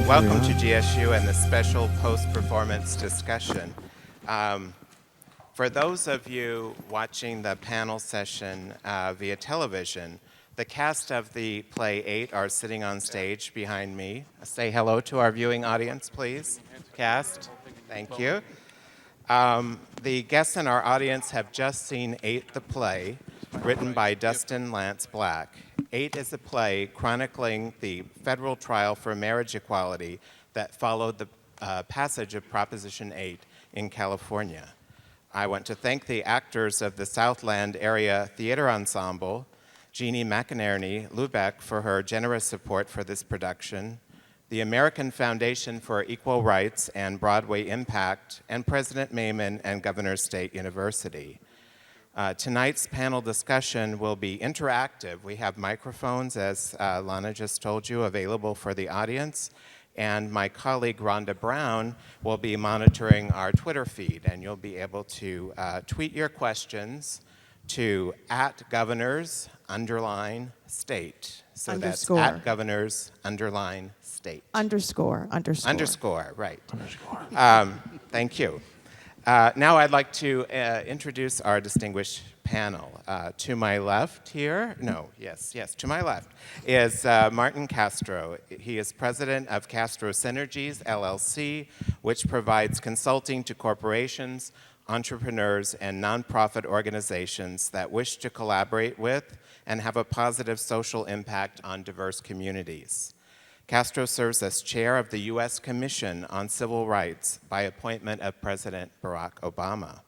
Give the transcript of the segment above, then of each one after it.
Welcome to GSU and the special post-performance discussion. For those of you watching the panel session via television, the cast of the play 8 are sitting on stage behind me. Say hello to our viewing audience, please. Cast, thank you. The guests in our audience have just seen 8 the play, written by Dustin Lance Black. 8 is a play chronicling the federal trial for marriage equality that followed the passage of Proposition 8 in California. I want to thank the actors of the Southland Area Theater Ensemble, Jeannie McInerney Lubeck, for her generous support for this production, the American Foundation for Equal Rights and Broadway Impact, and President Maimon and Governor State University. Tonight's panel discussion will be interactive. We have microphones, as Lana just told you, available for the audience. And my colleague, Rhonda Brown, will be monitoring our Twitter feed. And you'll be able to tweet your questions to @governors_state. So Underscore. that's @governors_state. Underscore. Underscore, right. Thank you. Now I'd like to introduce our distinguished panel. To my left here, to my left is Martin Castro. He is president of Castro Synergies, LLC, which provides consulting to corporations, entrepreneurs, and nonprofit organizations that wish to collaborate with and have a positive social impact on diverse communities. Castro serves as chair of the U.S. Commission on Civil Rights by appointment of President Barack Obama.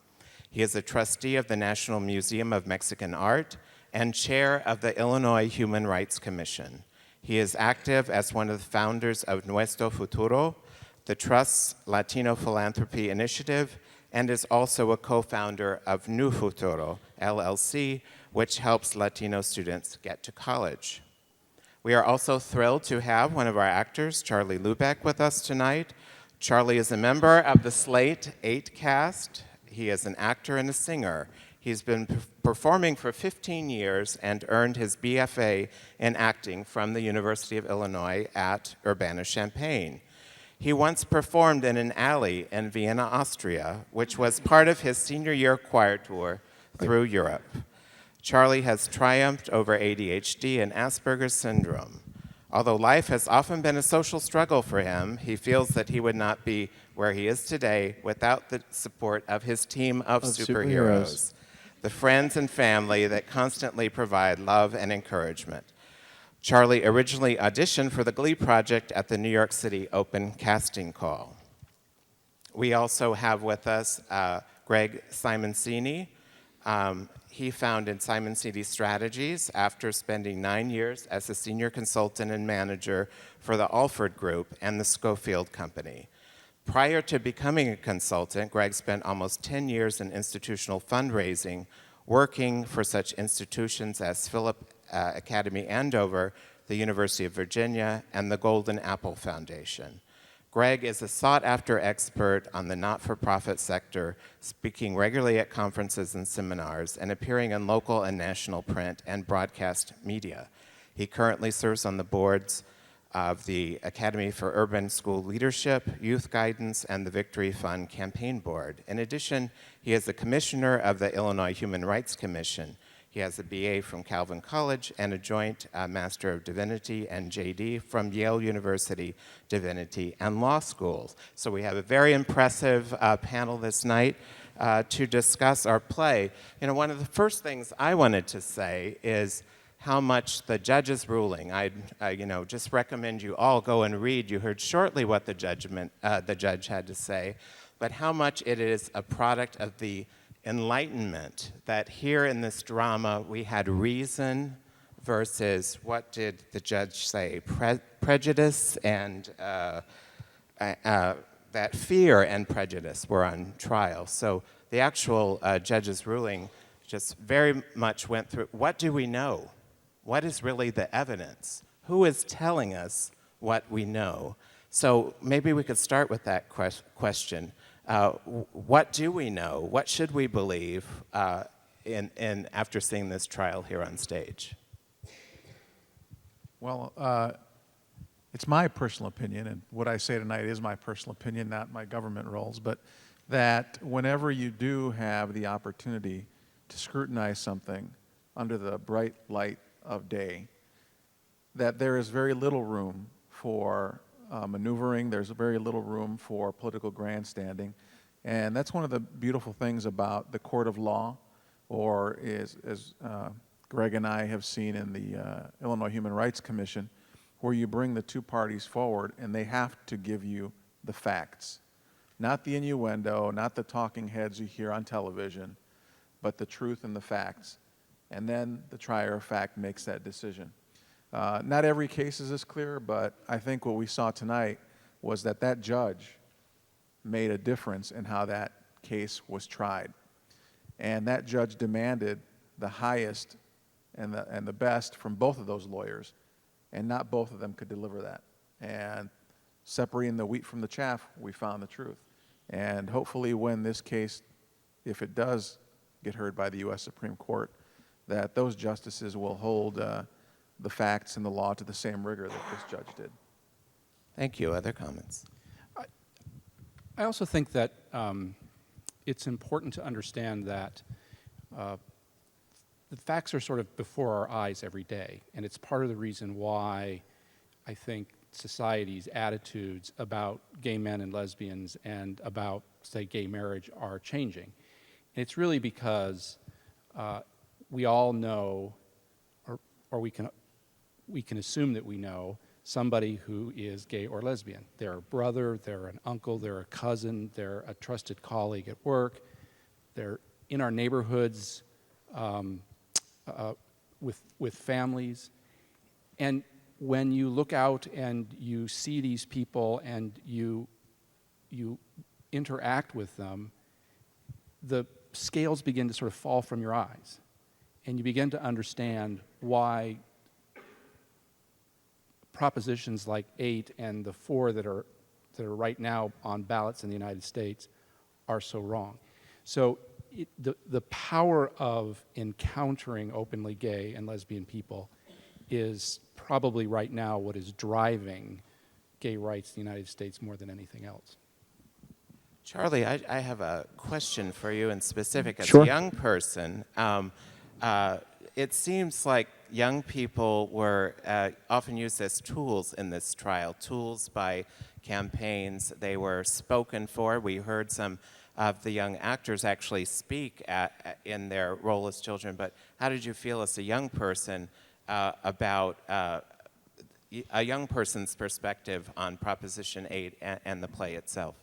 He is a trustee of the National Museum of Mexican Art and chair of the Illinois Human Rights Commission. He is active as one of the founders of Nuestro Futuro, the Trust's Latino Philanthropy Initiative, and is also a co-founder of Nu Futuro, LLC, which helps Latino students get to college. We are also thrilled to have one of our actors, Charlie Lubeck, with us tonight. Charlie is a member of the Slate 8 cast. He is an actor and a singer. He's been performing for 15 years and earned his BFA in acting from the University of Illinois at Urbana-Champaign. He once performed in an alley in Vienna, Austria, which was part of his senior year choir tour through Europe. Charlie has triumphed over ADHD and Asperger's syndrome. Although life has often been a social struggle for him, he feels that he would not be where he is today without the support of his team of superheroes, the friends and family that constantly provide love and encouragement. Charlie originally auditioned for the Glee project at the New York City Open Casting Call. We also have with us Greg Simoncini. He founded Simoncini Strategies after spending 9 years as a senior consultant and manager for the Alford Group and the Schofield Company. Prior to becoming a consultant, Greg spent almost 10 years in institutional fundraising, working for such institutions as Philip Academy Andover, the University of Virginia, and the Golden Apple Foundation. Greg is a sought-after expert on the not-for-profit sector, speaking regularly at conferences and seminars, and appearing in local and national print and broadcast media. He currently serves on the boards of the Academy for Urban School Leadership, Youth Guidance, and the Victory Fund Campaign Board. In addition, he is the commissioner of the Illinois Human Rights Commission. He has a BA from Calvin College and a joint Master of Divinity and JD from Yale University Divinity and Law Schools. So we have a very impressive panel this night to discuss our play. You know, one of the first things I wanted to say is how much the judge's ruling, I just recommend you all go and read. You heard shortly what the judge had to say, but how much it is a product of the enlightenment that here in this drama we had reason versus what did the judge say? Prejudice and that fear and prejudice were on trial. So the actual judge's ruling just very much went through, what do we know? What is really the evidence? Who is telling us what we know? So maybe we could start with that question. What do we know? What should we believe after seeing this trial here on stage? Well, it's my personal opinion, and what I say tonight is my personal opinion, not my government roles, but that whenever you do have the opportunity to scrutinize something under the bright light of day, that there is very little room for maneuvering, there's very little room for political grandstanding, and that's one of the beautiful things about the court of law, or as Greg and I have seen in the Illinois Human Rights Commission, where you bring the two parties forward and they have to give you the facts. Not the innuendo, not the talking heads you hear on television, but the truth and the facts. And then the trier of fact makes that decision. Not every case is as clear, but I think what we saw tonight was that that judge made a difference in how that case was tried. And that judge demanded the highest and the best from both of those lawyers, and not both of them could deliver that. And separating the wheat from the chaff, we found the truth. And hopefully when this case, if it does get heard by the U.S. Supreme Court, that those justices will hold the facts and the law to the same rigor that this judge did. Thank you. Other comments? I also think that it's important to understand that the facts are sort of before our eyes every day, and it's part of the reason why I think society's attitudes about gay men and lesbians and about, say, gay marriage are changing. And it's really because we all know, or we can assume that we know, somebody who is gay or lesbian. They're a brother, they're an uncle, they're a cousin, they're a trusted colleague at work, they're in our neighborhoods with families. And when you look out and you see these people and you interact with them, the scales begin to sort of fall from your eyes. And you begin to understand why propositions like 8 and the 4 that are right now on ballots in the United States are so wrong. So the power of encountering openly gay and lesbian people is probably right now what is driving gay rights in the United States more than anything else. Charlie, I have a question for you in specific. As Sure. a young person, it seems like young people were often used as tools in this trial, tools by campaigns. They were spoken for. We heard some of the young actors actually speak in their role as children, but how did you feel as a young person about a young person's perspective on Proposition 8 and the play itself?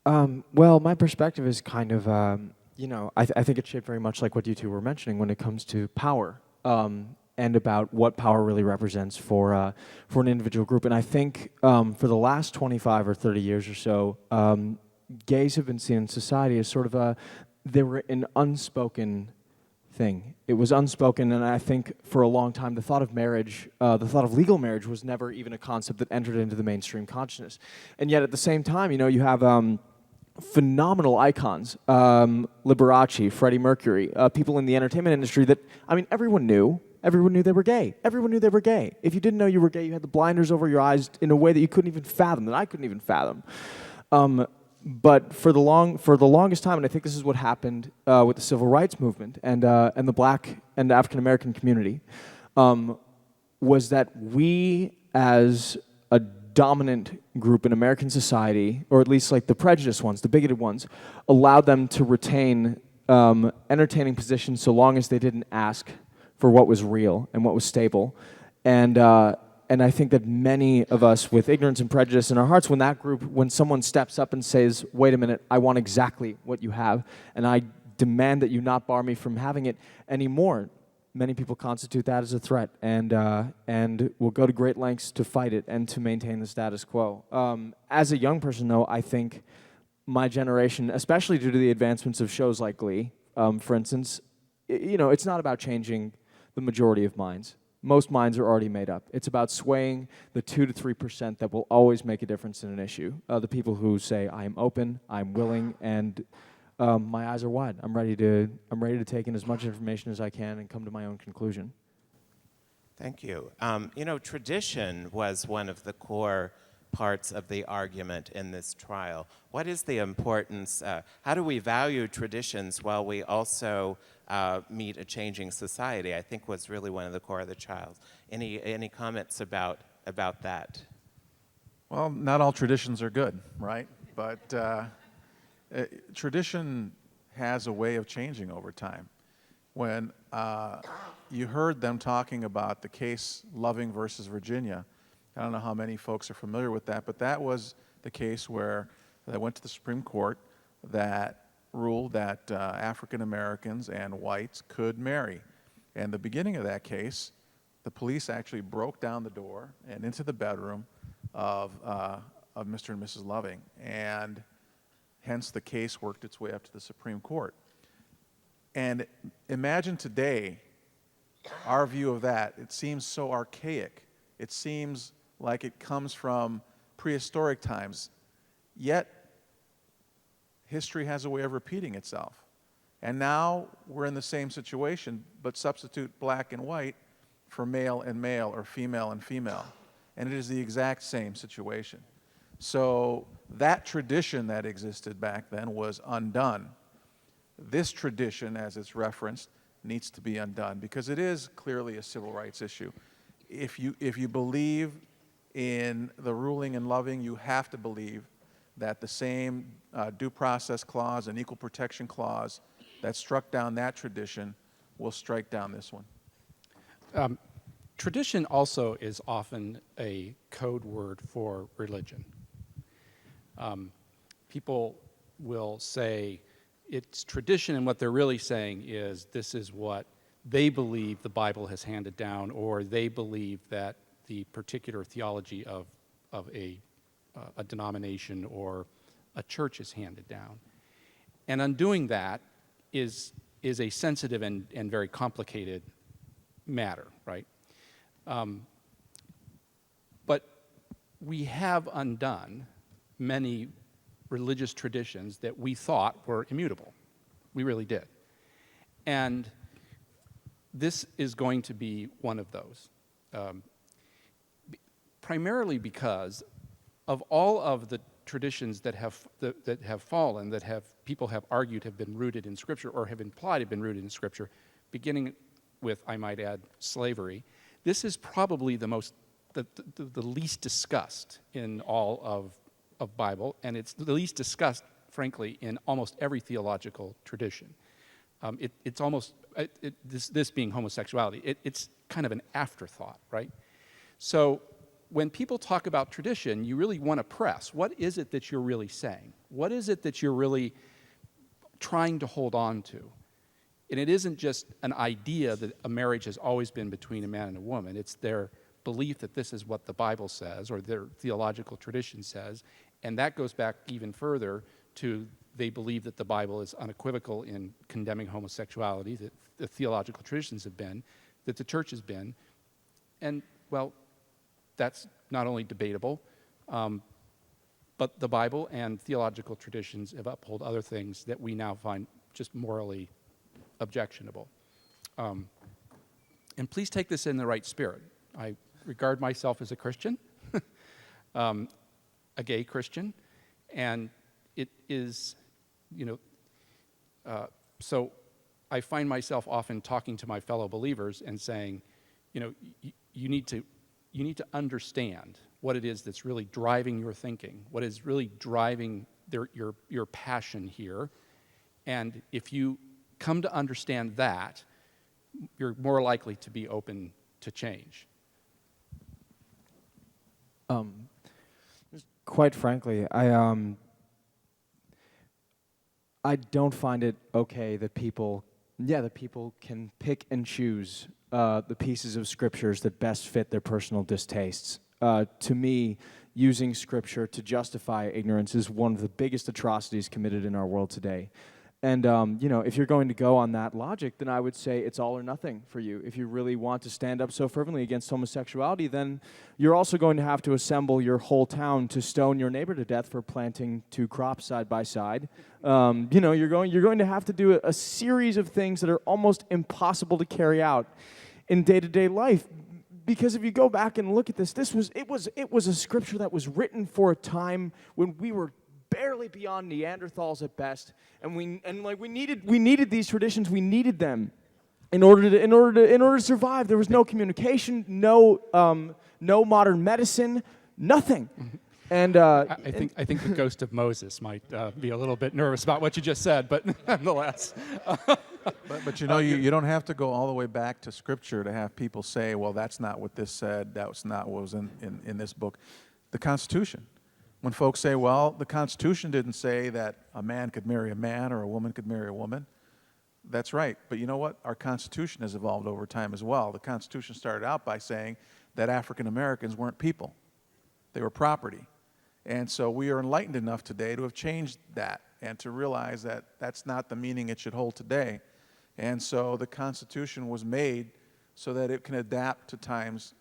Well, my perspective is kind of, I think it's shaped very much like what you two were mentioning when it comes to power, and about what power really represents for an individual group. And I think for the last 25 or 30 years or so, gays have been seen in society as sort of they were an unspoken thing. It was unspoken, and I think for a long time the thought of marriage, the thought of legal marriage was never even a concept that entered into the mainstream consciousness. And yet at the same time, you have phenomenal icons, Liberace, Freddie Mercury, people in the entertainment industry that, everyone knew they were gay. Everyone knew they were gay. If you didn't know you were gay, you had the blinders over your eyes in a way that you couldn't even fathom, that I couldn't even fathom. But for the longest time, and I think this is what happened with the civil rights movement and the Black and African American community, was that we, as a dominant group in American society, or at least like the prejudiced ones, the bigoted ones, allowed them to retain entertaining positions so long as they didn't ask for what was real and what was stable. And I think that many of us with ignorance and prejudice in our hearts, when someone steps up and says, wait a minute, I want exactly what you have, and I demand that you not bar me from having it anymore, many people constitute that as a threat and will go to great lengths to fight it and to maintain the status quo. As a young person, though, I think my generation, especially due to the advancements of shows like Glee, for instance, it's not about changing the majority of minds. Most minds are already made up. It's about swaying the 2 to 3% that will always make a difference in an issue. The people who say, I am open, I'm willing, and my eyes are wide. I'm ready to take in as much information as I can and come to my own conclusion. Thank you. You know, tradition was one of the core parts of the argument in this trial. What is the importance, how do we value traditions while we also meet a changing society? I think was really one of the core of the trial. Any comments about that? Well, not all traditions are good, right? But tradition has a way of changing over time. When you heard them talking about the case Loving versus Virginia, I don't know how many folks are familiar with that, but that was the case where they went to the Supreme Court that ruled that African Americans and whites could marry. And the beginning of that case, the police actually broke down the door and into the bedroom of Mr. and Mrs. Loving, and hence the case worked its way up to the Supreme Court. And imagine today, our view of that, it seems so archaic. It seems like it comes from prehistoric times. Yet, history has a way of repeating itself. And now we're in the same situation, but substitute black and white for male and male or female and female. And it is the exact same situation. So that tradition that existed back then was undone. This tradition, as it's referenced, needs to be undone because it is clearly a civil rights issue. If you believe in the ruling in Loving, you have to believe that the same due process clause and equal protection clause that struck down that tradition will strike down this one. Tradition also is often a code word for religion. People will say it's tradition, and what they're really saying is this is what they believe the Bible has handed down, or they believe that the particular theology of a denomination or a church is handed down. And undoing that is a sensitive and very complicated matter, right? But we have undone many religious traditions that we thought were immutable. We really did. And this is going to be one of those. Primarily because of all of the traditions that have fallen, that people have argued have been rooted in Scripture or have implied have been rooted in Scripture, beginning with, I might add, slavery. This is probably the least discussed in all of Bible, and it's the least discussed, frankly, in almost every theological tradition. It's almost, this being homosexuality, it's kind of an afterthought, right? So when people talk about tradition, you really want to press. What is it that you're really saying? What is it that you're really trying to hold on to? And it isn't just an idea that a marriage has always been between a man and a woman. It's their belief that this is what the Bible says or their theological tradition says. And that goes back even further to they believe that the Bible is unequivocal in condemning homosexuality, that the theological traditions have been, that the church has been. And, well, that's not only debatable, but the Bible and theological traditions have upheld other things that we now find just morally objectionable. And please take this in the right spirit. I regard myself as a Christian, a gay Christian, and it is, so I find myself often talking to my fellow believers and saying, you need to understand what it is that's really driving your thinking, what is really driving your passion here, and if you come to understand that, you're more likely to be open to change. Quite frankly, I don't find it okay that people can pick and choose the pieces of scriptures that best fit their personal distastes. To me, using scripture to justify ignorance is one of the biggest atrocities committed in our world today. And, if you're going to go on that logic, then I would say it's all or nothing for you. If you really want to stand up so fervently against homosexuality, then you're also going to have to assemble your whole town to stone your neighbor to death for planting two crops side by side. You're going to have to do a series of things that are almost impossible to carry out in day-to-day life because if you go back and look at this, it was a scripture that was written for a time when we were barely beyond Neanderthals at best, and we needed these traditions. We needed them in order to survive. There was no communication, no modern medicine, nothing. And I think the ghost of Moses might be a little bit nervous about what you just said, but nonetheless. But you know, you don't have to go all the way back to Scripture to have people say, well, that's not what this said, that's not what was in this book. The Constitution. When folks say, well, the Constitution didn't say that a man could marry a man or a woman could marry a woman, that's right. But you know what? Our Constitution has evolved over time as well. The Constitution started out by saying that African Americans weren't people. They were property. And so we are enlightened enough today to have changed that and to realize that that's not the meaning it should hold today. And so the Constitution was made so that it can adapt to times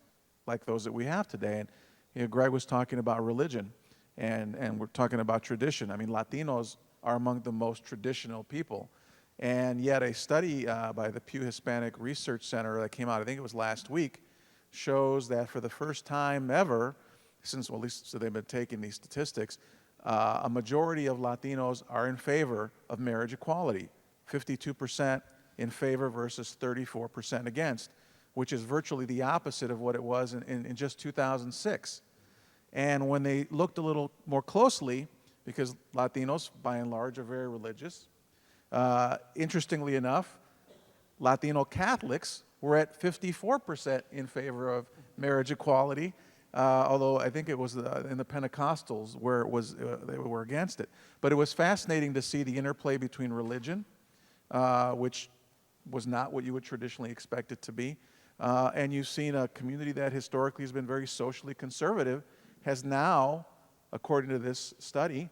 like those that we have today. And you know, Greg was talking about religion, and we're talking about tradition. I mean, Latinos are among the most traditional people. And yet a study by the Pew Hispanic Research Center that came out, I think it was last week, shows that for the first time ever, since, well, at least so they've been taking these statistics, a majority of Latinos are in favor of marriage equality, 52% in favor versus 34% against, which is virtually the opposite of what it was in just 2006. And when they looked a little more closely, because Latinos, by and large, are very religious, interestingly enough, Latino Catholics were at 54% in favor of marriage equality, although I think it was in the Pentecostals where it was they were against it. But it was fascinating to see the interplay between religion, which was not what you would traditionally expect it to be, and you've seen a community that historically has been very socially conservative has now, according to this study,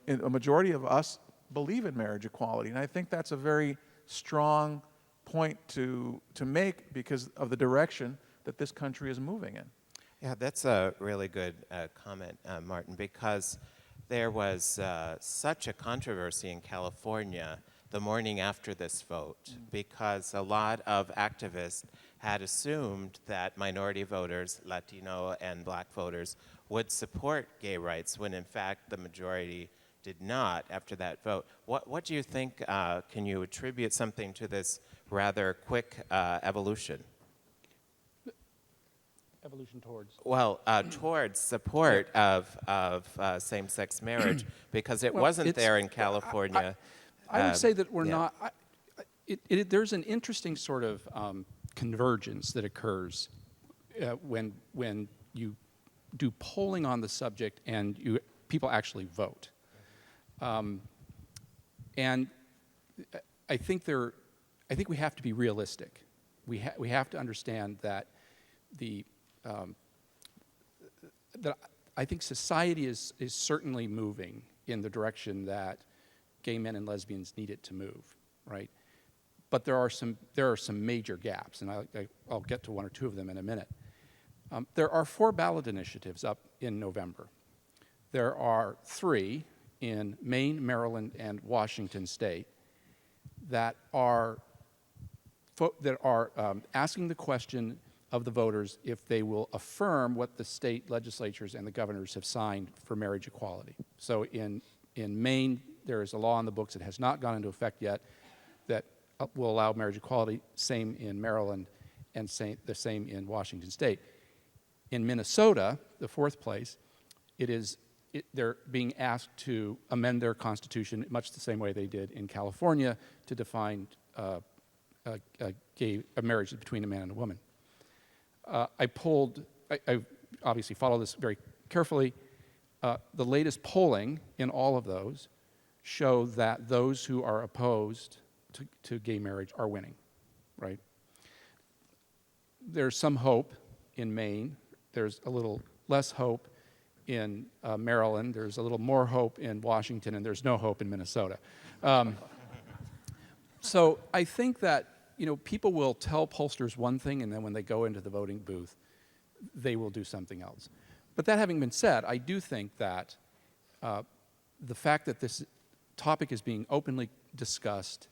a majority of us believe in marriage equality. And I think that's a very strong point to make because of the direction that this country is moving in. Yeah, that's a really good comment, Martin, because there was such a controversy in California the morning after this vote, because a lot of activists had assumed that minority voters, Latino and black voters, would support gay rights, when in fact the majority did not after that vote. What do you think, can you attribute something to this rather quick evolution? Evolution towards? Well, towards support of same-sex marriage, because it wasn't there in California. I would say that we're yeah. not. There's an interesting sort of convergence that occurs when you do polling on the subject and people actually vote. And I think we have to be realistic. We have to understand that that I think society is certainly moving in the direction that gay men and lesbians need it to move, right? But there are some major gaps, and I'll get to one or two of them in a minute. There are 4 ballot initiatives up in November. There are 3 in Maine, Maryland, and Washington State that are asking the question of the voters if they will affirm what the state legislatures and the governors have signed for marriage equality. So in Maine, there is a law on the books that has not gone into effect yet that will allow marriage equality, same in Maryland, and the same in Washington State. In Minnesota, the 4th place, they're being asked to amend their constitution much the same way they did in California to define a marriage between a man and a woman. I obviously follow this very carefully. The latest polling in all of those show that those who are opposed to gay marriage are winning, right? There's some hope in Maine. There's a little less hope in Maryland. There's a little more hope in Washington, and there's no hope in Minnesota. So I think that people will tell pollsters one thing, and then when they go into the voting booth, they will do something else. But that having been said, I do think that the fact that this topic is being openly discussed,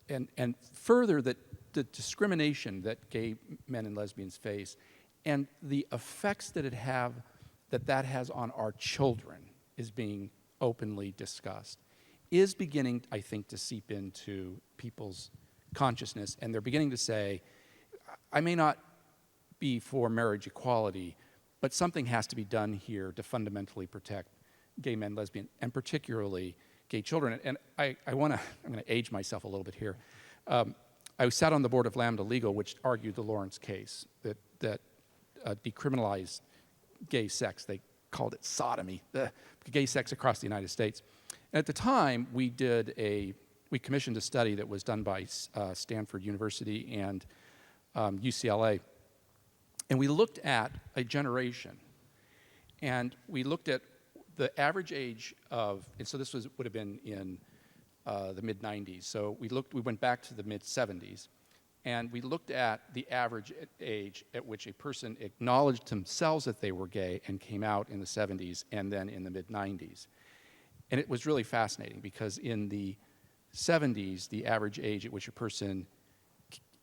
and further that the discrimination that gay men and lesbians face and the effects that that has on our children is being openly discussed, is beginning, I think, to seep into people's consciousness, and they're beginning to say, I may not be for marriage equality, but something has to be done here to fundamentally protect gay men, lesbian, and particularly gay children. And I'm going to age myself a little bit here. I sat on the board of Lambda Legal, which argued the Lawrence case that decriminalized gay sex. They called it sodomy, gay sex across the United States. And at the time, we commissioned a study that was done by Stanford University and UCLA. And we looked at a generation. And we looked at the average age of, and so this would have been in the mid-90s. So we went back to the mid-70s. And we looked at the average age at which a person acknowledged themselves that they were gay and came out in the 70s and then in the mid-90s. And it was really fascinating because in the 70s, the average age at which a person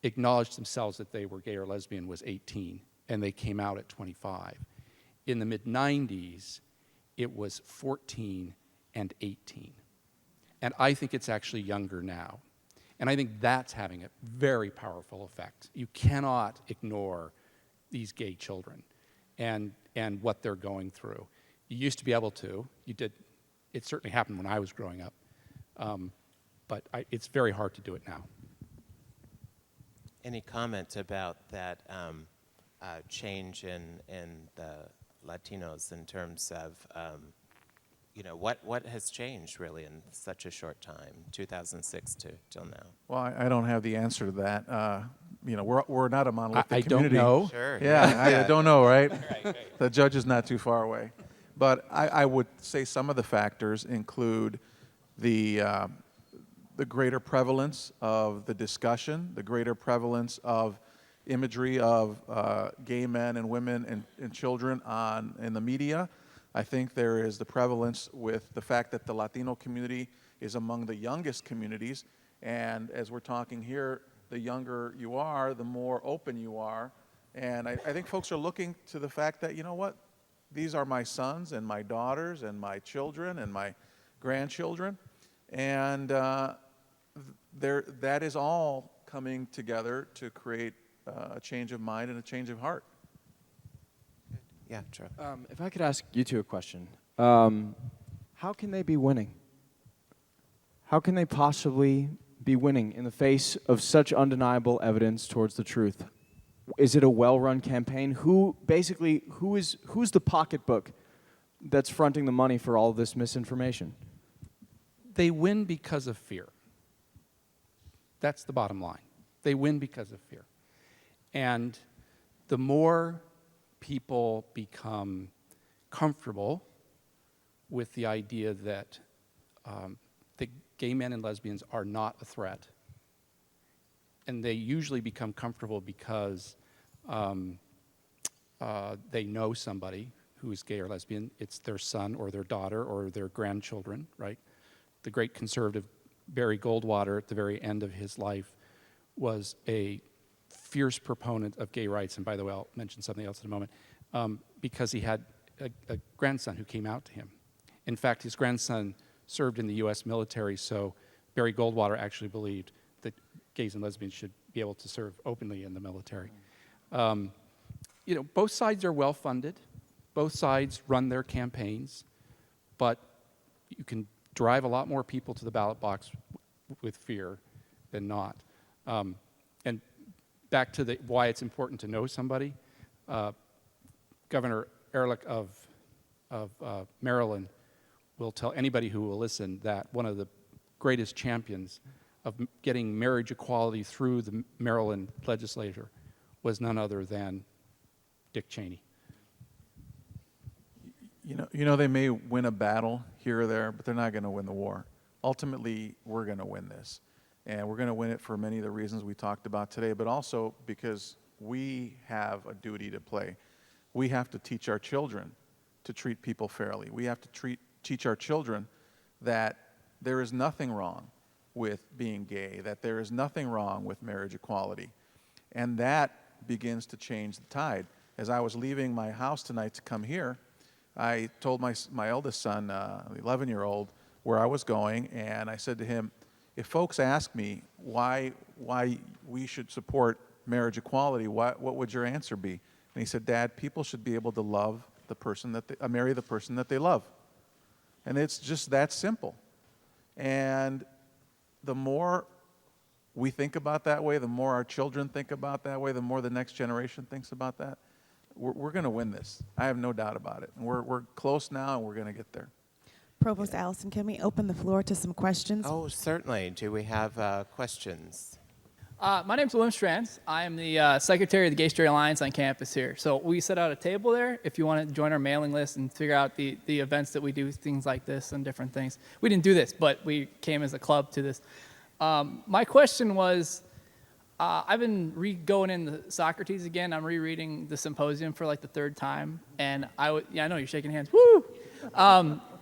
acknowledged themselves that they were gay or lesbian was 18, and they came out at 25. In the mid-90s, it was 14 and 18. And I think it's actually younger now. And I think that's having a very powerful effect. You cannot ignore these gay children and what they're going through. You used to be able to. You did. It certainly happened when I was growing up. But it's very hard to do it now. Any comment about that change in the Latinos in terms of, what has changed really in such a short time, 2006 till now? Well, I don't have the answer to that. We're not a monolithic I don't community. know. Sure. Yeah, I don't know, right? The judge is not too far away. But I would say some of the factors include the greater prevalence of the discussion, the greater prevalence of imagery of gay men and women and children in the media. I think there is the prevalence with the fact that the Latino community is among the youngest communities. And as we're talking here, the younger you are, the more open you are. And I think folks are looking to the fact that, you know what, these are my sons and my daughters and my children and my grandchildren. And that is all coming together to create a change of mind and a change of heart. Yeah, Charlie. If I could ask you two a question. How can they be winning? How can they possibly be winning in the face of such undeniable evidence towards the truth? Is it a well-run campaign? Who's the pocketbook that's fronting the money for all this misinformation? They win because of fear. That's the bottom line. They win because of fear. And the more people become comfortable with the idea that the gay men and lesbians are not a threat, and they usually become comfortable because they know somebody who is gay or lesbian. It's their son or their daughter or their grandchildren, right? The great conservative Barry Goldwater at the very end of his life was a fierce proponent of gay rights, and by the way, I'll mention something else in a moment, because he had a grandson who came out to him. In fact, his grandson served in the U.S. military, so Barry Goldwater actually believed that gays and lesbians should be able to serve openly in the military. Both sides are well-funded. Both sides run their campaigns, but you can drive a lot more people to the ballot box with fear than not. And back to why it's important to know somebody, Governor Ehrlich of Maryland will tell anybody who will listen that one of the greatest champions of getting marriage equality through the Maryland legislature was none other than Dick Cheney. They may win a battle here or there, but they're not going to win the war. Ultimately, we're going to win this. And we're going to win it for many of the reasons we talked about today, but also because we have a duty to play. We have to teach our children to treat people fairly. We have to teach our children that there is nothing wrong with being gay, that there is nothing wrong with marriage equality. And that begins to change the tide. As I was leaving my house tonight to come here, I told my eldest son, the 11-year-old, where I was going, and I said to him, if folks ask me why we should support marriage equality, what would your answer be? And he said, Dad, people should be able to love the person that they, marry the person that they love. And it's just that simple. And the more we think about that way, the more our children think about that way, the more the next generation thinks about that, we're going to win this. I have no doubt about it. And we're close now, and we're going to get there. Provost Allison, can we open the floor to some questions? Oh, certainly. Do we have questions? My name's William Strands. I am the secretary of the Gay Straight Alliance on campus here. So we set out a table there if you want to join our mailing list and figure out the events that we do, things like this and different things. We didn't do this, but we came as a club to this. My question was, I've been going into Socrates again. I'm rereading the Symposium for like the third time. And I know you're shaking hands. Woo!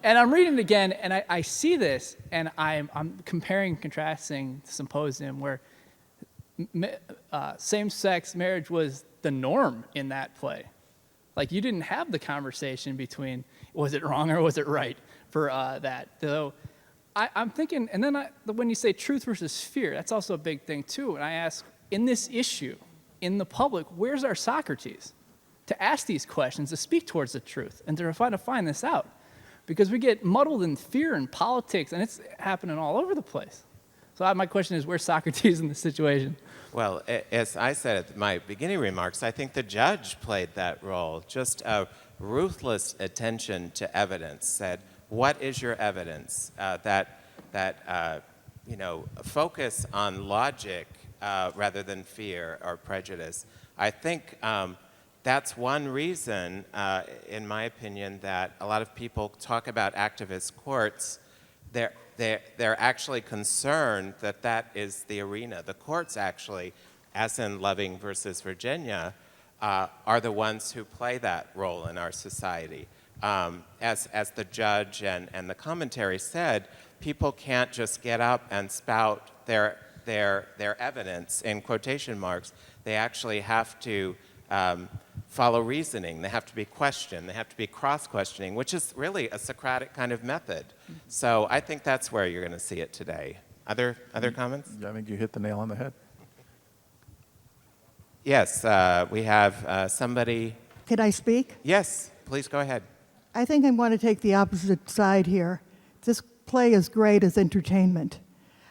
And I'm reading it again, and I see this, and I'm comparing and contrasting the Symposium where same-sex marriage was the norm in that play. Like, you didn't have the conversation between was it wrong or was it right for that. So I'm thinking, and then when you say truth versus fear, that's also a big thing too. And I ask, in this issue, in the public, where's our Socrates to ask these questions, to speak towards the truth, and to try to find this out? Because we get muddled in fear and politics, and it's happening all over the place. So my question is, where's Socrates in this situation? Well, as I said at my beginning remarks, I think the judge played that role. Just a ruthless attention to evidence. Said, what is your evidence? Focus on logic rather than fear or prejudice. I think that's one reason, in my opinion, that a lot of people talk about activist courts. They're actually concerned that that is the arena. The courts actually, as in Loving versus Virginia, are the ones who play that role in our society. As the judge and the commentary said, people can't just get up and spout their evidence in quotation marks. They actually have to follow reasoning. They have to be questioned. They have to be cross-questioning, which is really a Socratic kind of method. So I think that's where you're going to see it today. Other comments? Yeah, I think you hit the nail on the head. Yes, we have somebody. Can I speak? Yes, please go ahead. I think I want to take the opposite side here. This play is great as entertainment.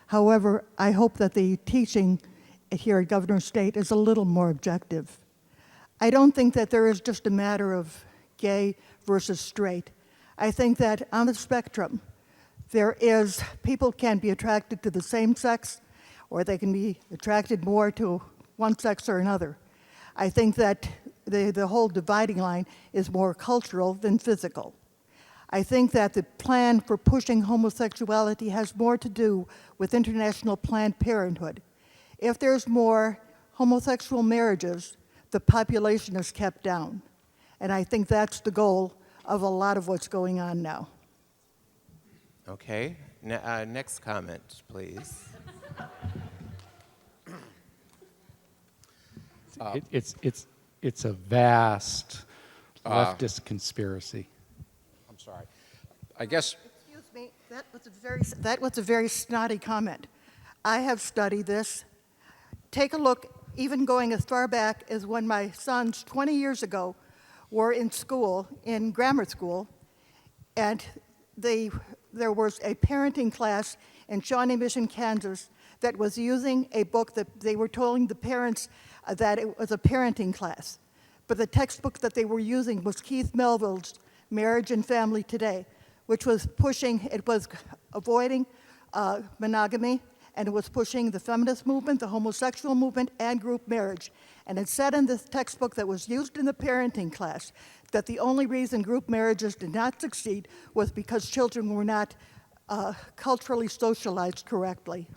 However, I hope that the teaching here at Governor State is a little more objective. I don't think that there is just a matter of gay versus straight. I think that on the spectrum, people can be attracted to the same sex, or they can be attracted more to one sex or another. I think that the whole dividing line is more cultural than physical. I think that the plan for pushing homosexuality has more to do with International Planned Parenthood. If there's more homosexual marriages, the population is kept down. And I think that's the goal of a lot of what's going on now. Okay. Next comment, please. It's a vast leftist conspiracy. I'm sorry. I guess Excuse me, that was a very snotty comment. I have studied this. Take a look, even going as far back as when my sons 20 years ago were in school, in grammar school, and there was a parenting class in Shawnee Mission, Kansas, that was using a book that they were telling the parents that it was a parenting class. But the textbook that they were using was Keith Melville's Marriage and Family Today, which was avoiding monogamy, and it was pushing the feminist movement, the homosexual movement, and group marriage. And it said in this textbook that was used in the parenting class that the only reason group marriages did not succeed was because children were not culturally socialized correctly.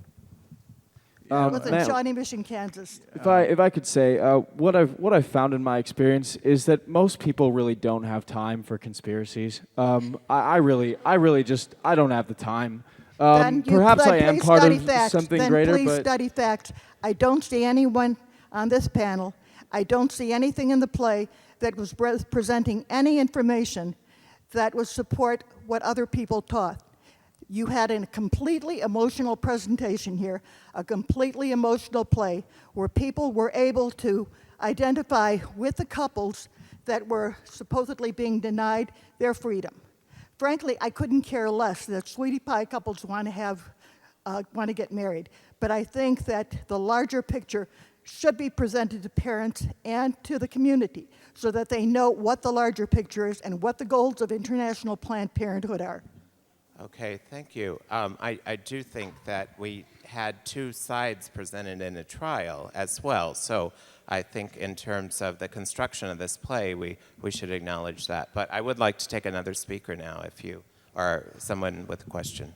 It was in Shawnee Mission, Kansas. If I could say, what I've found in my experience is that most people really don't have time for conspiracies. I really don't have the time. Then Perhaps I am please part study of facts. something Then greater, please but study facts. I don't see anyone on this panel. I don't see anything in the play that was presenting any information that would support what other people taught. You had a completely emotional presentation here, a completely emotional play where people were able to identify with the couples that were supposedly being denied their freedom. Frankly, I couldn't care less that sweetie pie couples want to get married, but I think that the larger picture should be presented to parents and to the community so that they know what the larger picture is and what the goals of International Planned Parenthood are. Okay, thank you. I do think that we had two sides presented in a trial as well. So I think in terms of the construction of this play, we should acknowledge that. But I would like to take another speaker now if you are someone with a question.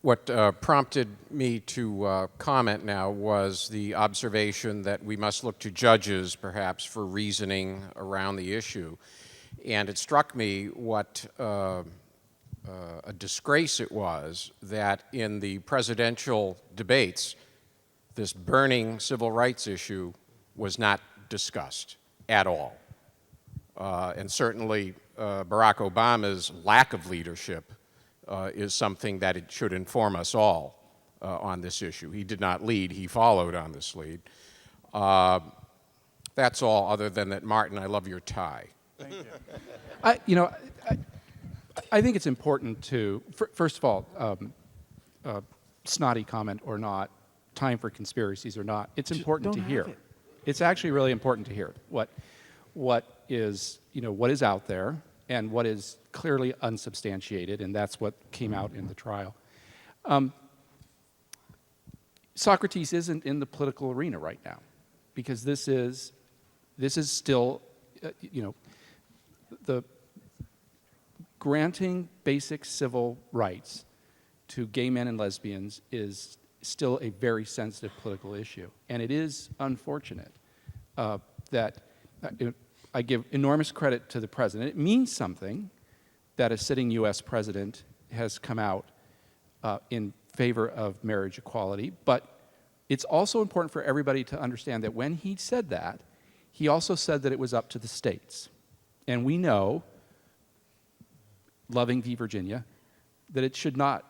What prompted me to comment now was the observation that we must look to judges, perhaps, for reasoning around the issue. And it struck me what a disgrace it was that in the presidential debates, this burning civil rights issue was not discussed at all. And certainly Barack Obama's lack of leadership is something that it should inform us all on this issue. He did not lead, he followed on this lead. That's all, other than that, Martin, I love your tie. Thank you. I think it's important to, first of all, snotty comment or not, time for conspiracies or not, it's important to hear. It's actually really important to hear what is out there and what is clearly unsubstantiated, and that's what came out in the trial. Socrates isn't in the political arena right now, because this is still, the granting basic civil rights to gay men and lesbians is still a very sensitive political issue, and it is unfortunate that I give enormous credit to the president. It means something that a sitting U.S. president has come out in favor of marriage equality, but it's also important for everybody to understand that when he said that, he also said that it was up to the states. And we know, loving v. Virginia, that it should not,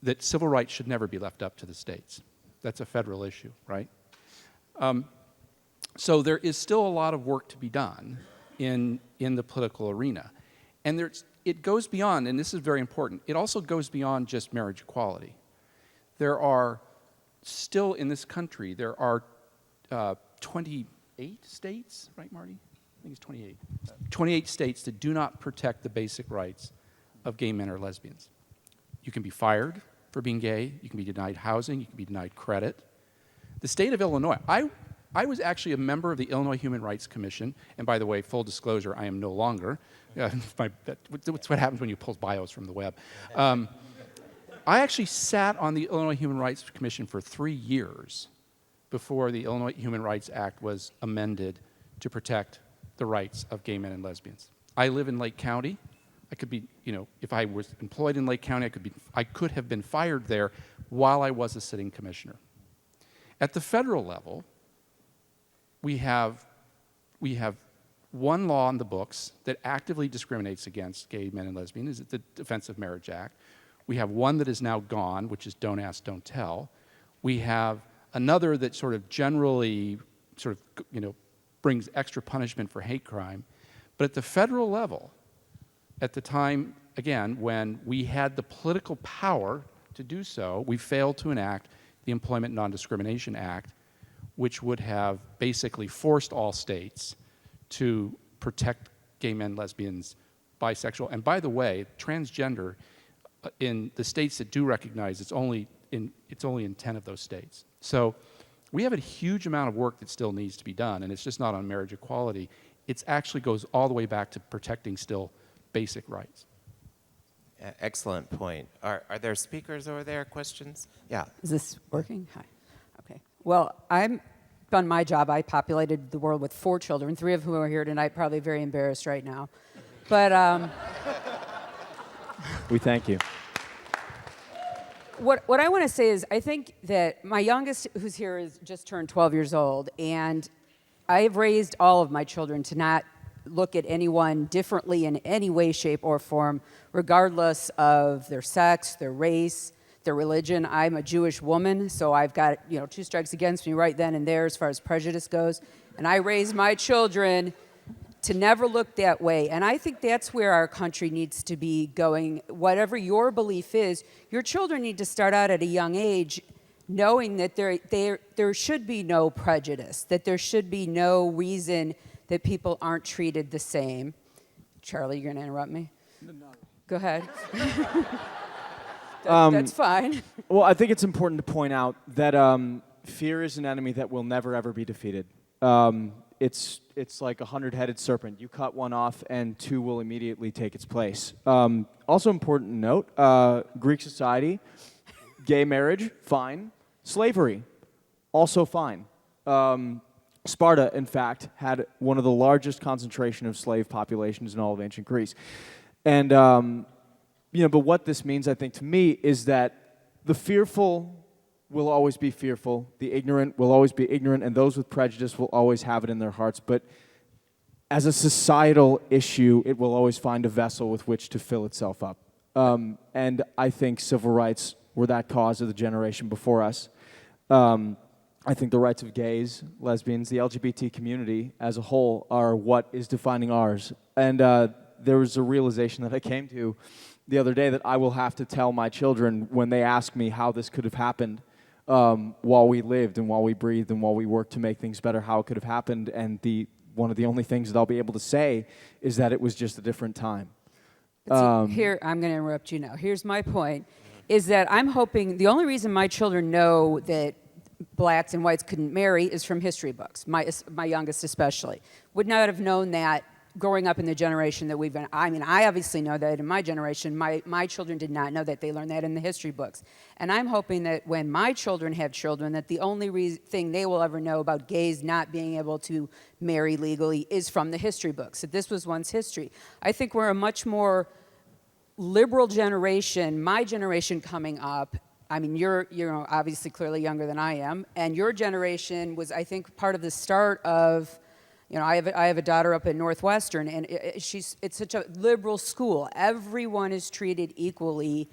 that civil rights should never be left up to the states. That's a federal issue, right? So there is still a lot of work to be done in the political arena. And it goes beyond, and this is very important, it also goes beyond just marriage equality. There are still in this country, there are 28 states, right, Marty? I think it's 28. 28 states that do not protect the basic rights of gay men or lesbians. You can be fired for being gay, you can be denied housing, you can be denied credit. The state of Illinois, I was actually a member of the Illinois Human Rights Commission, and by the way, full disclosure, I am no longer. That's what happens when you pull bios from the web. I actually sat on the Illinois Human Rights Commission for 3 years before the Illinois Human Rights Act was amended to protect the rights of gay men and lesbians. I live in Lake County. I could be, if I was employed in Lake County, I could have been fired there while I was a sitting commissioner. At the federal level, we have one law on the books that actively discriminates against gay men and lesbians, is the Defense of Marriage Act. We have one that is now gone, which is Don't Ask, Don't Tell. We have another that sort of generally brings extra punishment for hate crime. But at the federal level, at the time, again, when we had the political power to do so, we failed to enact the Employment Non-Discrimination Act, which would have basically forced all states to protect gay men, lesbians, bisexual, and by the way, transgender, in the states that do recognize, it's only in 10 of those states. So we have a huge amount of work that still needs to be done, and it's just not on marriage equality. It actually goes all the way back to protecting still basic rights. Excellent point. Are there speakers over there? Questions? Yeah. Is this working? Hi. Okay. Well, I've done my job. I populated the world with 4 children, 3 of whom are here tonight, probably very embarrassed right now. But we thank you. what I want to say is I think that my youngest, who's here, is just turned 12 years old, and I've raised all of my children to not look at anyone differently in any way, shape, or form, regardless of their sex, their race, their religion. I'm a Jewish woman, so I've got 2 strikes against me right then and there as far as prejudice goes. And I raised my children to never look that way. And I think that's where our country needs to be going. Whatever your belief is, your children need to start out at a young age knowing that there should be no prejudice, that there should be no reason that people aren't treated the same. Charlie, you're going to interrupt me? No. Go ahead. That's fine. Well, I think it's important to point out that fear is an enemy that will never, ever be defeated. It's like a 100-headed serpent. You cut one off, and 2 will immediately take its place. Also important to note, Greek society, gay marriage, fine. Slavery, also fine. Sparta, in fact, had one of the largest concentration of slave populations in all of ancient Greece. And, but what this means, I think, to me, is that the fearful will always be fearful, the ignorant will always be ignorant, and those with prejudice will always have it in their hearts. But as a societal issue, it will always find a vessel with which to fill itself up. And I think civil rights were that cause of the generation before us. I think the rights of gays, lesbians, the LGBT community as a whole are what is defining ours. And there was a realization that I came to the other day that I will have to tell my children when they ask me how this could have happened while we lived and while we breathed and while we worked to make things better, how it could have happened. And one of the only things that I'll be able to say is that it was just a different time. Here, I'm going to interrupt you now. Here's my point, is that I'm hoping, the only reason my children know that blacks and whites couldn't marry is from history books, my youngest especially. Would not have known that growing up in the generation that we've been. I mean, I obviously know that in my generation. My children did not know that. They learned that in the history books. And I'm hoping that when my children have children, that the only thing they will ever know about gays not being able to marry legally is from the history books, that this was once history. I think we're a much more liberal generation, my generation coming up. I mean, you're obviously clearly younger than I am, and your generation was, I think, part of the start of, I have a daughter up at Northwestern, and it's such a liberal school. Everyone is treated equally,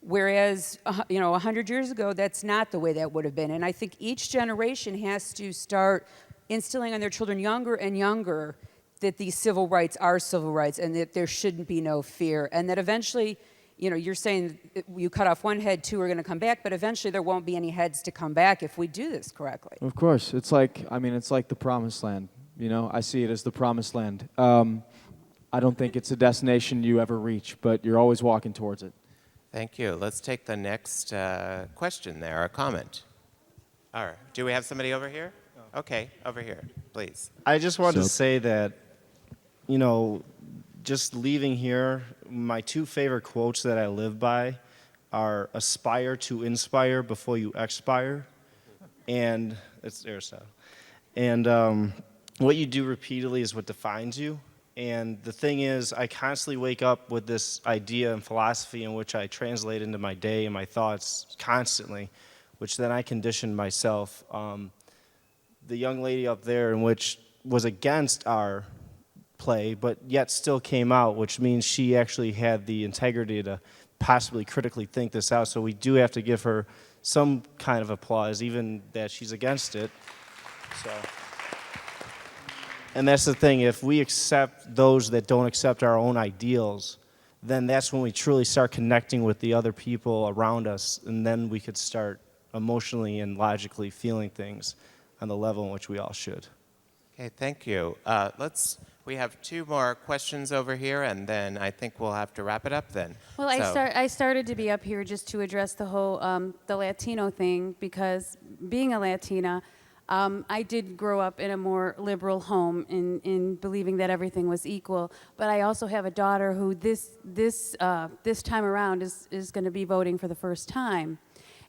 whereas 100 years ago, that's not the way that would have been. And I think each generation has to start instilling on their children younger and younger that these civil rights are civil rights, and that there shouldn't be no fear, and that eventually, you're saying you cut off one head, 2 are going to come back, but eventually there won't be any heads to come back if we do this correctly. Of course. It's like the promised land. I see it as the promised land. I don't think it's a destination you ever reach, but you're always walking towards it. Thank you. Let's take the next question there, or comment. All right. Do we have somebody over here? Okay, over here, please. I just wanted to say that, just leaving here, my 2 favorite quotes that I live by are aspire to inspire before you expire. And it's Aristotle. And what you do repeatedly is what defines you. And the thing is, I constantly wake up with this idea and philosophy in which I translate into my day and my thoughts constantly, which then I condition myself. The young lady up there, in which was against our play, but yet still came out, which means she actually had the integrity to possibly critically think this out. So we do have to give her some kind of applause, even that she's against it. So, and that's the thing, if we accept those that don't accept our own ideals, then that's when we truly start connecting with the other people around us, and then we could start emotionally and logically feeling things on the level in which we all should. Okay, thank you. We have 2 more questions over here, and then I think we'll have to wrap it up then. Well, I started to be up here just to address the whole the Latino thing, because being a Latina, I did grow up in a more liberal home in believing that everything was equal. But I also have a daughter who this time around is going to be voting for the first time.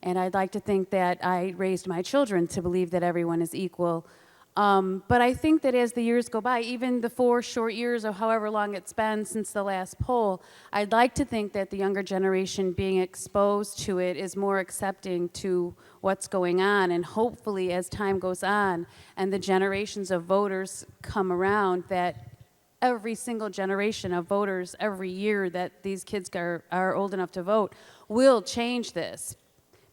And I'd like to think that I raised my children to believe that everyone is equal. But I think that as the years go by, even the 4 short years or however long it's been since the last poll, I'd like to think that the younger generation being exposed to it is more accepting to what's going on. And hopefully as time goes on and the generations of voters come around, that every single generation of voters every year that these kids are old enough to vote will change this.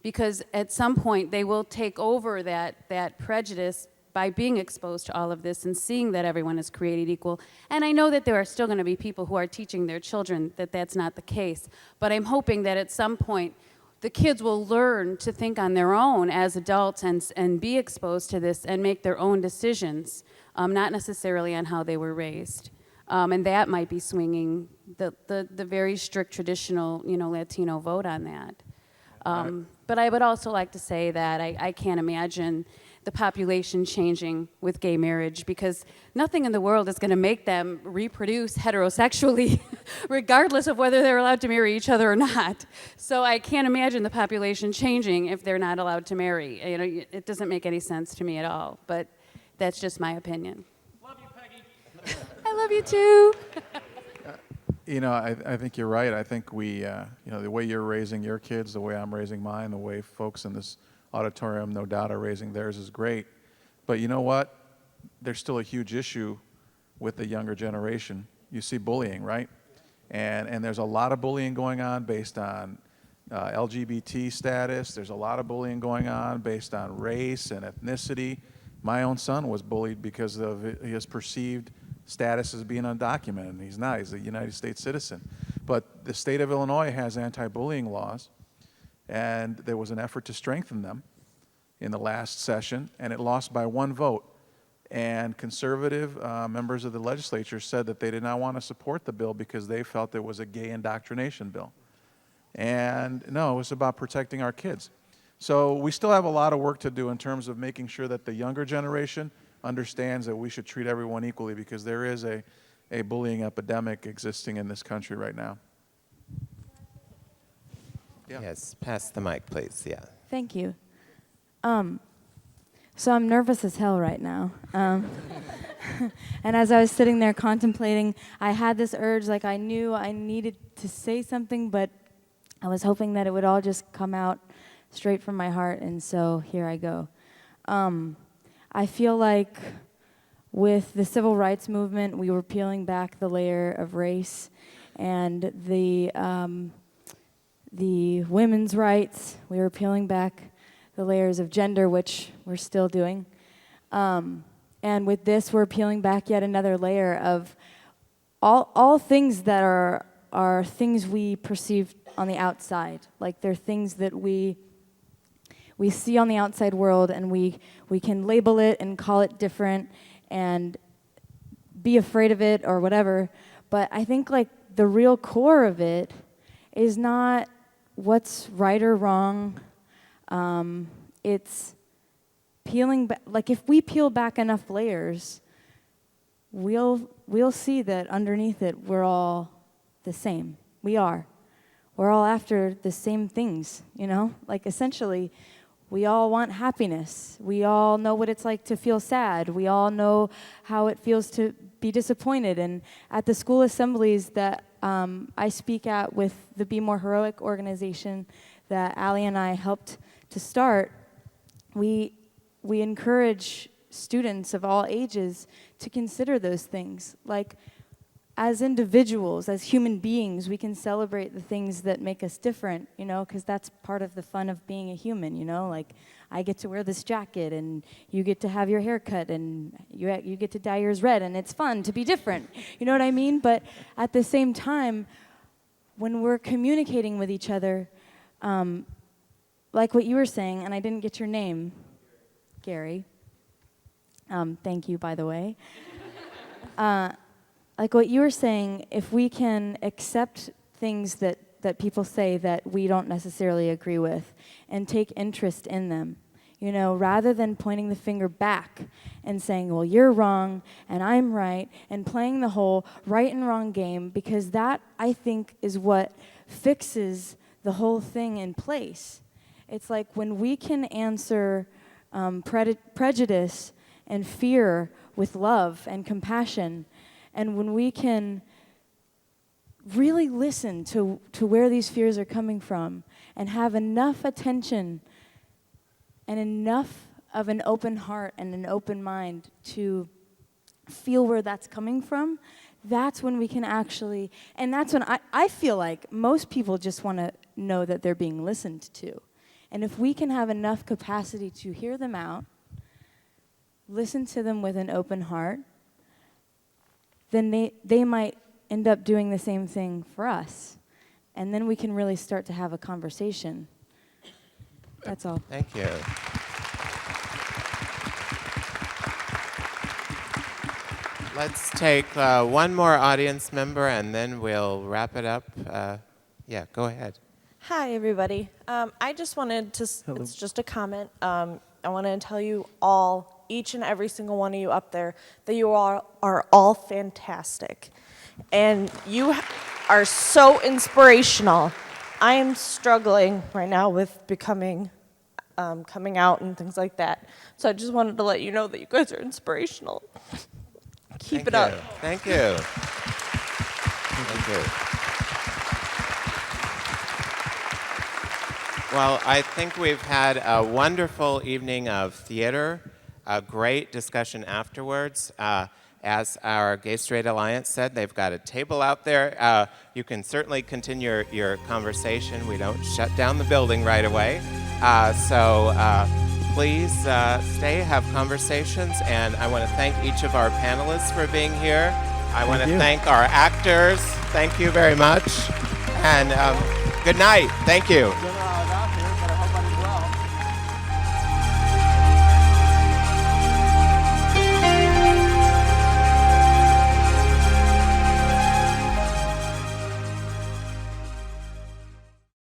Because at some point they will take over that prejudice by being exposed to all of this and seeing that everyone is created equal. And I know that there are still going to be people who are teaching their children that that's not the case. But I'm hoping that at some point the kids will learn to think on their own as adults and be exposed to this and make their own decisions, not necessarily on how they were raised. And that might be swinging the very strict traditional, Latino vote on that. But I would also like to say that I can't imagine the population changing with gay marriage, because nothing in the world is going to make them reproduce heterosexually, regardless of whether they're allowed to marry each other or not. So I can't imagine the population changing if they're not allowed to marry. It doesn't make any sense to me at all, but that's just my opinion. Love you, Peggy. I love you too. I think you're right. I think the way you're raising your kids, the way I'm raising mine, the way folks in this auditorium no doubt are raising theirs is great. But you know what? There's still a huge issue with the younger generation. You see bullying, right? And there's a lot of bullying going on based on LGBT status. There's a lot of bullying going on based on race and ethnicity. My own son was bullied because of his perceived status as being undocumented, and he's not. He's a United States citizen. But the state of Illinois has anti-bullying laws, and there was an effort to strengthen them in the last session, and it lost by 1 vote. And conservative members of the legislature said that they did not want to support the bill because they felt it was a gay indoctrination bill. And no, it was about protecting our kids. So we still have a lot of work to do in terms of making sure that the younger generation understands that we should treat everyone equally, because there is a bullying epidemic existing in this country right now. Yeah. Yes, pass the mic, please. Yeah. Thank you. So I'm nervous as hell right now. And as I was sitting there contemplating, I had this urge, like I knew I needed to say something, but I was hoping that it would all just come out straight from my heart, and so here I go. I feel like with the civil rights movement, we were peeling back the layer of race, and the women's rights, we were peeling back the layers of gender, which we're still doing. And with this, we're peeling back yet another layer of all things that are things we perceive on the outside. Like they're things that we see on the outside world, and we can label it and call it different and be afraid of it or whatever. But I think like the real core of it is not what's right or wrong. It's peeling back. Like if we peel back enough layers, we'll see that underneath it we're all the same. We are. We're all after the same things, Like essentially, we all want happiness. We all know what it's like to feel sad. We all know how it feels to be disappointed. And at the school assemblies that I speak at with the Be More Heroic organization that Allie and I helped to start, we encourage students of all ages to consider those things. Like, as individuals, as human beings, we can celebrate the things that make us different, because that's part of the fun of being a human, Like, I get to wear this jacket, and you get to have your hair cut, and you get to dye yours red, and it's fun to be different. You know what I mean? But at the same time, when we're communicating with each other, like what you were saying, and I didn't get your name, Gary. Thank you, by the way. Like what you were saying, if we can accept things that people say that we don't necessarily agree with and take interest in them, rather than pointing the finger back and saying, well, you're wrong and I'm right, and playing the whole right and wrong game, because that, I think, is what fixes the whole thing in place. It's like when we can answer prejudice and fear with love and compassion. And when we can really listen to where these fears are coming from and have enough attention and enough of an open heart and an open mind to feel where that's coming from, that's when we can actually, and that's when I feel like most people just want to know that they're being listened to. And if we can have enough capacity to hear them out, listen to them with an open heart, then they might end up doing the same thing for us. And then we can really start to have a conversation. That's all. Thank you. Let's take one more audience member, and then we'll wrap it up. Yeah, go ahead. Hi, everybody. I just wanted to, it's just a comment. I want to tell you all, each and every single one of you up there, that you are all fantastic. And you are so inspirational. I am struggling right now with becoming, coming out and things like that. So I just wanted to let you know that you guys are inspirational. Keep it up. Thank you. Thank you. Well, I think we've had a wonderful evening of theater, a great discussion afterwards. As our Gay Straight Alliance said, they've got a table out there. You can certainly continue your conversation. We don't shut down the building right away. So please stay, have conversations, and I want to thank each of our panelists for being here. I want to thank our actors. Thank you very much. And good night. Thank you.